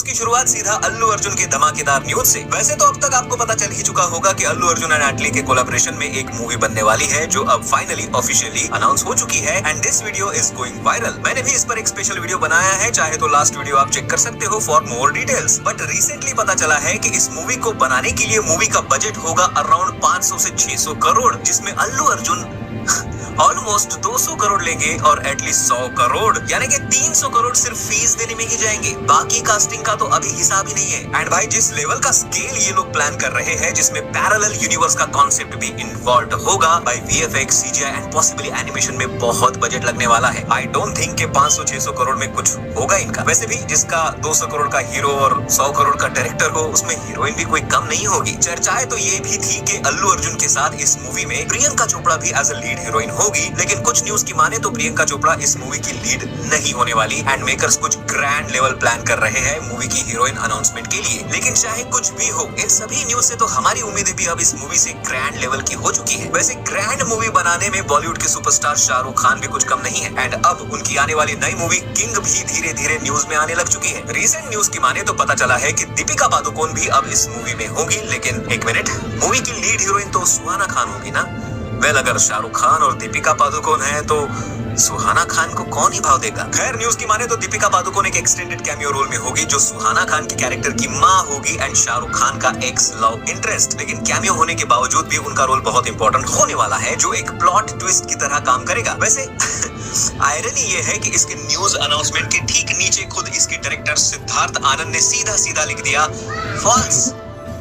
की शुरुआत सीधा अल्लू अर्जुन की धमाकेदार न्यूज से। वैसे तो अब तक आपको पता चल ही चुका होगा कि अल्लू अर्जुन एंड एटली के कोलैबोरेशन में एक मूवी बनने वाली है जो अब फाइनली ऑफिशियली अनाउंस हो चुकी है and this video is going viral. मैंने भी इस पर एक स्पेशल वीडियो बनाया है, चाहे तो लास्ट वीडियो आप चेक कर सकते हो for more details. But recently पता चला है कि इस मूवी को बनाने के लिए मूवी का बजट होगा अराउंड 500 से 600 करोड़, जिसमें अल्लू अर्जुन ऑलमोस्ट 200 करोड़ लेंगे और एटलीस्ट 100 करोड़ यानी कि 300 करोड़ सिर्फ फीस देने में ही जाएंगे। बाकी कास्टिंग का तो अभी हिसाब ही नहीं है। एंड भाई जिस लेवल का स्केल ये लोग प्लान कर रहे हैं, जिसमें पैरेलल यूनिवर्स का कॉन्सेप्ट भी इन्वॉल्व होगा, भाई VFX, CGI and possibly animation में बहुत बजट लगने वाला है। आई डोंट थिंक के 500-600 करोड़ में कुछ होगा इनका। वैसे भी जिसका 200 करोड़ का हीरो और 100 करोड़ का डायरेक्टर हो, उसमें हीरोइन भी कोई कम नहीं होगी। चर्चाएं तो ये भी थी कि अल्लू अर्जुन के साथ इस मूवी में प्रियंका चोपड़ा भी एज अ लीड हीरोइन होगी, लेकिन कुछ न्यूज की माने तो प्रियंका चोपड़ा इस मूवी की लीड नहीं होने वाली एंड मेकर्स कुछ ग्रैंड लेवल प्लान कर रहे हैं मूवी की हीरोइन अनाउंसमेंट के लिए। लेकिन चाहे कुछ भी हो, इन सभी न्यूज से तो हमारी उम्मीदें भी अब इस मूवी से ग्रैंड लेवल की हो चुकी है। वैसे ग्रैंड मूवी बनाने में बॉलीवुड के सुपरस्टार शाहरुख खान भी कुछ कम नहीं है एंड अब उनकी आने वाली नई मूवी किंग भी धीरे धीरे न्यूज में आने लग चुकी है। रिसेंट न्यूज की माने तो पता चला है कि दीपिका पादुकोण भी अब इस मूवी में होगी, लेकिन एक मिनट, मूवी की लीड हीरोइन तो सुहाना खान होगी ना? वेल, अगर शाहरुख खान और दीपिका पादुकोण है तो सुहाना खान को कौन ही भाव देगा। खैर न्यूज की माने तो दीपिका पादुकोण एक एक्सटेंडेड कैमियो रोल में होगी जो सुहाना खान के कैरेक्टर की माँ होगी एंड शाहरुख खान का एक्स लव इंटरेस्ट। लेकिन कैमियो होने के बावजूद भी उनका रोल बहुत इंपॉर्टेंट होने वाला है जो एक प्लॉट ट्विस्ट की तरह काम करेगा। वैसे आयरनी ये है कि इसके न्यूज अनाउंसमेंट के ठीक नीचे खुद इसके डायरेक्टर सिद्धार्थ आनंद ने सीधा सीधा लिख दिया फॉल्स।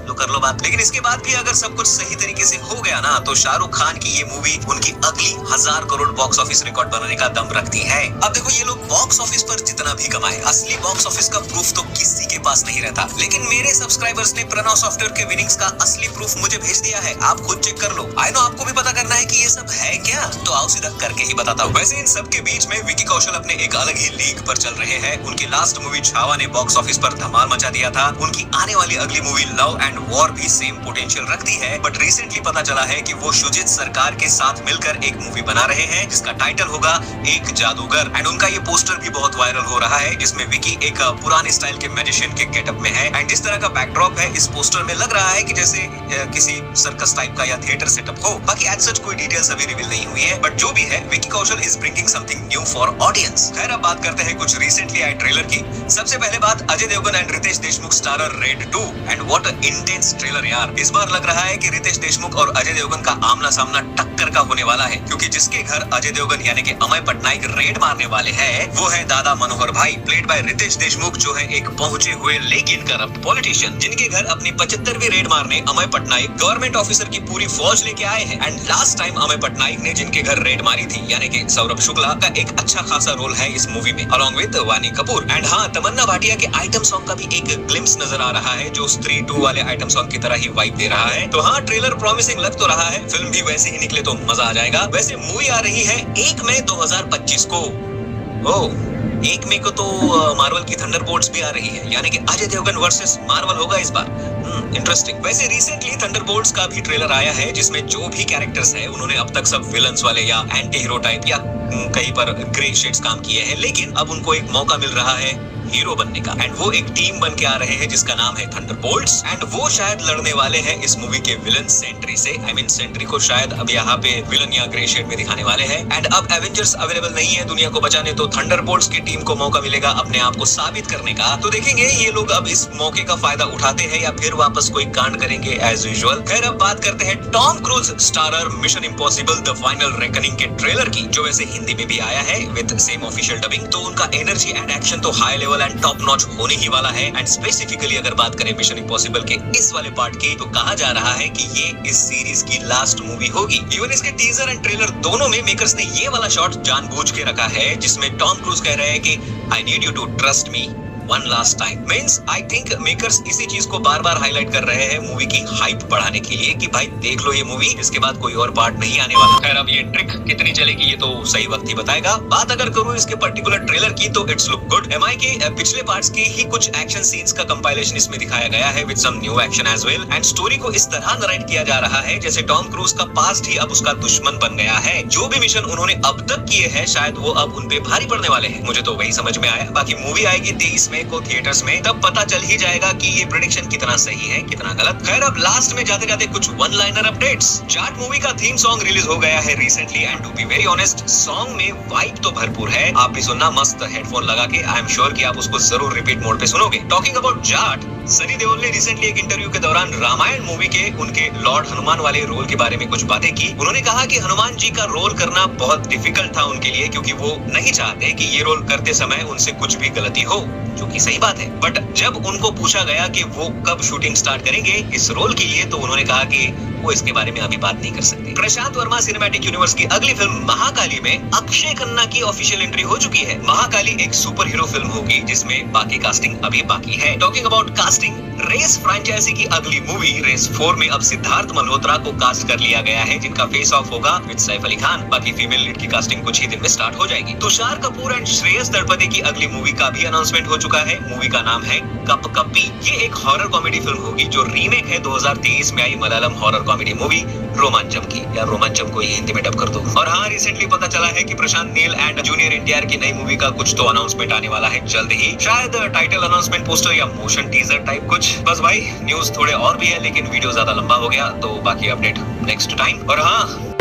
लो कर लो बात। लेकिन इसके बाद भी अगर सब कुछ सही तरीके से हो गया ना, तो शाहरुख खान की ये मूवी उनकी अगली 1000 करोड़ बॉक्स ऑफिस रिकॉर्ड बनाने का दम रखती है। अब देखो, ये लोग बॉक्स ऑफिस पर जितना भी कमाए, असली बॉक्स ऑफिस का प्रूफ तो किसी के पास नहीं रहता। लेकिन मेरे सब्सक्राइबर्स ने प्रणव सॉफ्टवेयर के विनिंग्स का असली प्रूफ मुझे भेज दिया है। आप खुद चेक कर लो। आई नो आपको भी पता करना है कि ये सब है क्या, तो आओ सीधा करके ही बताता हूँ। वैसे इन सब के बीच में विकी कौशल अपने एक अलग ही लीग पर चल रहे हैं। उनकी लास्ट मूवी छावा ने बॉक्स ऑफिस पर धमाल मचा दिया था। उनकी आने वाली अगली मूवी लव एंड वॉर भी सेम पोटेंशियल रखती है। बट रिसेंटली पता चला है कि वो शुजित सरकार के साथ मिलकर एक मूवी बना रहे हैं जिसका टाइटल होगा एक जादूगर एंड उनका ये पोस्टर भी बहुत वायरल हो रहा है, जिसमें विकी एक पुराने स्टाइल के मैजिशियन के गेटअप में है एंड जिस तरह का बैकड्रॉप है इस पोस्टर में लग रहा है कि जैसे किसी सर्कस टाइप का या थिएटर सेटअप हो। बाकी एज सच कोई डिटेल्स अभी रिवील नहीं हुई है, बट जो भी है Vicky Kaushal is bringing something new for audience. खैर अब बात करते हैं कुछ रिसेंटली आए ट्रेलर की। सबसे पहले बात Ajay Devgan and Ritesh Deshmukh starrer raid 2 and what a intense trailer यार। इस बार लग रहा है कि रितेश देशमुख और अजय देवगन का आमना सामना टक्कर का होने वाला है, क्योंकि जिसके घर अजय देवगन यानी कि अमय पटनायक रेड मारने वाले हैं वो है दादा मनोहर भाई, प्लेड बाय रितेश देशमुख, जो है एक पहुंचे हुए लेकिन करप्ट पॉलिटिशियन, जिनके घर अपनी 75वीं रेड मारने अमय पटनायक गवर्नमेंट ऑफिसर की पूरी फौज लेके आए हैं। And last time Amay Patnaik ने जिनके घर रेड मारी थी यानी कि सौरभ शुक्ला का एक अच्छा खासा रोल है इस मूवी में अलॉन्ग विद वानी कपूर। एंड हाँ, तमन्ना भाटिया के आइटम सॉन्ग का भी एक ग्लिम्स नजर आ रहा है जो स्त्री 2 वाले आइटम सॉन्ग की तरह ही वाइब दे रहा है। तो हाँ, ट्रेलर प्रॉमिसिंग लग तो रहा है, फिल्म भी वैसे ही निकले तो मजा आ जाएगा। वैसे मूवी आ रही है 1 मई 2025 को। ओह, 1 मई को तो मार्वल की थंडरबोल्ट्स भी आ रही है, यानी कि अजय देवगन वर्सेस मार्वल होगा इस बार। इंटरेस्टिंग। वैसे रिसेंटली थंडरबोल्ट्स का भी ट्रेलर आया है जिसमें जो भी कैरेक्टर्स है उन्होंने अब तक सब विलन्स वाले या एंटी हीरो टाइप या कहीं पर ग्रे शेड्स काम किए हैं, लेकिन अब उनको एक मौका मिल रहा है हीरो बनने का एंड वो एक टीम बन के आ रहे हैं जिसका नाम है थंडरबोल्ट्स एंड वो शायद लड़ने वाले हैं इस मूवी के विलन सेंट्री से। आई मीन सेंट्री को शायद अब यहाँ पे विलन या ग्रे शेड में दिखाने वाले हैं। एंड अब एवेंजर्स अवेलेबल नहीं है दुनिया को बचाने, तो थंडरबोल्ट्स की टीम को मौका मिलेगा अपने आप को साबित करने का। तो देखेंगे ये लोग अब इस मौके का फायदा उठाते हैं या फिर वापस कोई कांड करेंगे एज यूजुअल। खैर अब बात करते हैं Tom cruise starrer mission impossible the final reckoning के ट्रेलर की, जो वैसे हिंदी में भी आया है विद सेम ऑफिशियल डबिंग। तो उनका एनर्जी एंड एक्शन तो high level and top notch होने ही वाला है। एंड स्पेसिफिकली अगर बात करें मिशन इम्पॉसिबल के इस वाले पार्ट की, तो कहा जा रहा है कि ये इस सीरीज की लास्ट मूवी होगी। इवन इसके टीजर एंड ट्रेलर दोनों में मेकर्स ने ये वाला शॉट जानबूझ के रखा है जिसमें टॉम क्रूज कह रहे हैं कि I need you to trust me one last time. Means I think makers इसी चीज को बार बार हाईलाइट कर रहे हैं मूवी की हाइप बढ़ाने के लिए कि भाई देख लो ये मूवी, इसके बाद कोई और पार्ट नहीं आने वाला। खैर अब ये ट्रिक कितनी चलेगी ये तो सही वक्त ही बताएगा। बात अगर करूं इसके पर्टिकुलर ट्रेलर की तो इट्स लुक गुड। एमआई के पिछले पार्ट्स के ही कुछ एक्शन सीन्स का कंपाइलेशन इसमें दिखाया गया है with some new action as well. And story को इस तरह नरेट किया जा रहा है जैसे टॉम क्रूज का पास्ट ही अब उसका दुश्मन बन गया है। जो भी मिशन उन्होंने अब तक किए हैं शायद वो अब उन पे भारी पड़ने वाले हैं। मुझे तो वही समझ में आया। बाकी मूवी आएगी 23 में को थिएटर्स में, तब पता चल ही जाएगा कि ये प्रेडिक्शन कितना सही है कितना गलत। खैर अब लास्ट में जाते जाते कुछ one liner updates. Jaat movie का थीम सॉन्ग रिलीज हो गया है recently and to be very honest song में वाइब तो भरपूर है। आप भी सुनना मस्त हेडफोन लगा के, आई एम श्योर कि आप उसको जरूर रिपीट मोड पे सुनोगे। टॉकिंग अबाउट जाट, सनी देओल ने रिसेंटली एक इंटरव्यू के दौरान रामायण मूवी के उनके लॉर्ड हनुमान वाले रोल के बारे में कुछ बातें की। उन्होंने कहा कि हनुमान जी का रोल करना बहुत डिफिकल्ट था उनके लिए, क्योंकि वो नहीं चाहते कि ये रोल करते समय उनसे कुछ भी गलती हो, जो कि सही बात है। बट जब उनको पूछा गया कि वो कब शूटिंग स्टार्ट करेंगे इस रोल के लिए, तो उन्होंने कहा कि वो इसके बारे में अभी बात नहीं कर सकते। प्रशांत वर्मा सिनेमैटिक यूनिवर्स की अगली फिल्म महाकाली में अक्षय खन्ना की ऑफिशियल एंट्री हो चुकी है। महाकाली एक सुपर हीरो फिल्म होगी जिसमें बाकी कास्टिंग अभी बाकी है। Talking about casting, race franchise की अगली मूवी रेस 4 में अब सिद्धार्थ मल्होत्रा को कास्ट कर लिया गया है, जिनका फेस ऑफ होगा विद सैफ अली खान। बाकी फीमेल लीड की कास्टिंग कुछ ही दिन में स्टार्ट हो जाएगी। तुषार कपूर एंड श्रेयस तलपति की अगली मूवी का भी अनाउंसमेंट हो चुका है। मूवी का नाम है कप कप्पी। ये एक हॉरर कॉमेडी फिल्म होगी जो रीमेक है 2023 में आई Malayalam horror comedy movie Romancham की। या रोमांचम को ये हिंदी में डब कर दो। और हाँ, रिसेंटली पता चला है कि प्रशांत नील एंड जूनियर एनटीआर की नई मूवी का कुछ तो अनाउंसमेंट आने वाला है जल्द ही, शायद टाइटल अनाउंसमेंट पोस्टर या मोशन टीजर टाइप कुछ। बस भाई न्यूज थोड़े और भी है, लेकिन वीडियो ज्यादा लंबा हो गया, तो बाकी अपडेट नेक्स्ट टाइम। और हाँ,